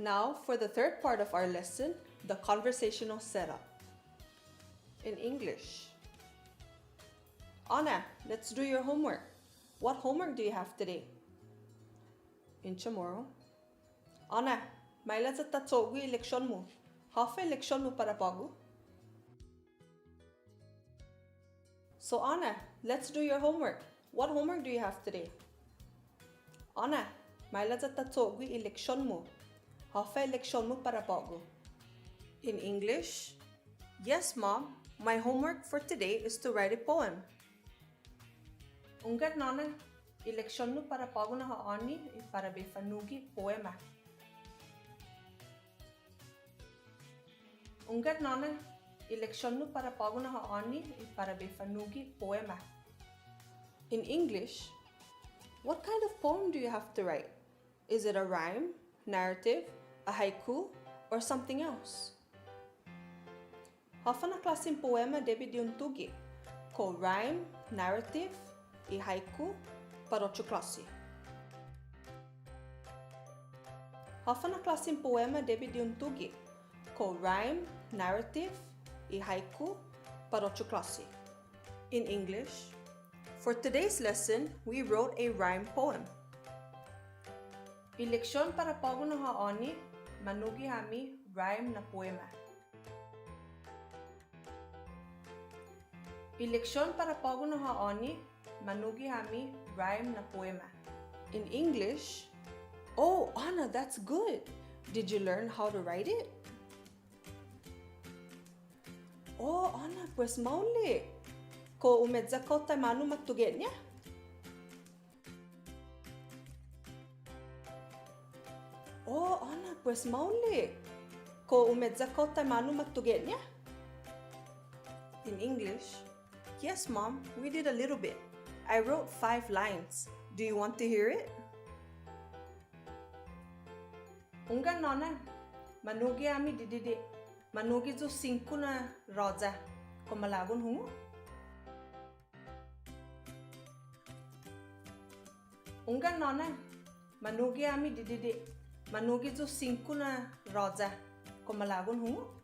Now for the third part of our lesson, the conversational setup. In English. Anna, let's do your homework. What homework do you have today? In Chamorro. Anna, maila sa tatsogu eleksyon mo. Hafa eleksyon mo para bago? So Anna, let's do your homework. What homework do you have today? Anna, maila sa tatsogu eleksyon mo. Hafa eleksyon mo para bago? In English. Yes, Mom. My homework for today is to write a poem. Ungat nana, eleksyon mo para bago na haani para befanugi poema. Ungat nana, eleksyon mo para bago na haani para befanugi poema. In English, what kind of poem do you have to write? Is it a rhyme, narrative, a haiku, or something else? Hafa na klaseng poema debe diuntugi, ko rhyme, narrative, e haiku, para ocho klase. Hafa na klaseng poema debe diuntugi, ko rhyme, narrative, e haiku, para ocho klase. In English, for today's lesson, we wrote a rhyme poem. Eleksyon para bago na haoni, manugi hami rhyme na poema. Eleksyon para bago na haoni, manugi hami rhyme na poema. In English, oh, Anna, that's good. Did you learn how to write it? Oh, Anna, pues mauli. Ko umedza ko tay manu magtuget niya? Oh, Anna, pues mauli. Ko umedza ko tay manu magtuget niya? In English, yes, Mom, we did a little bit. I wrote 5 lines. Do you want to hear it? Unga nona, manugi ami dididi. Manugi zo 5 na roza. Ko malagon hungo? Unga nona, manugi ami dididi. Manugi zo 5 na roza. Ko malagon hungo?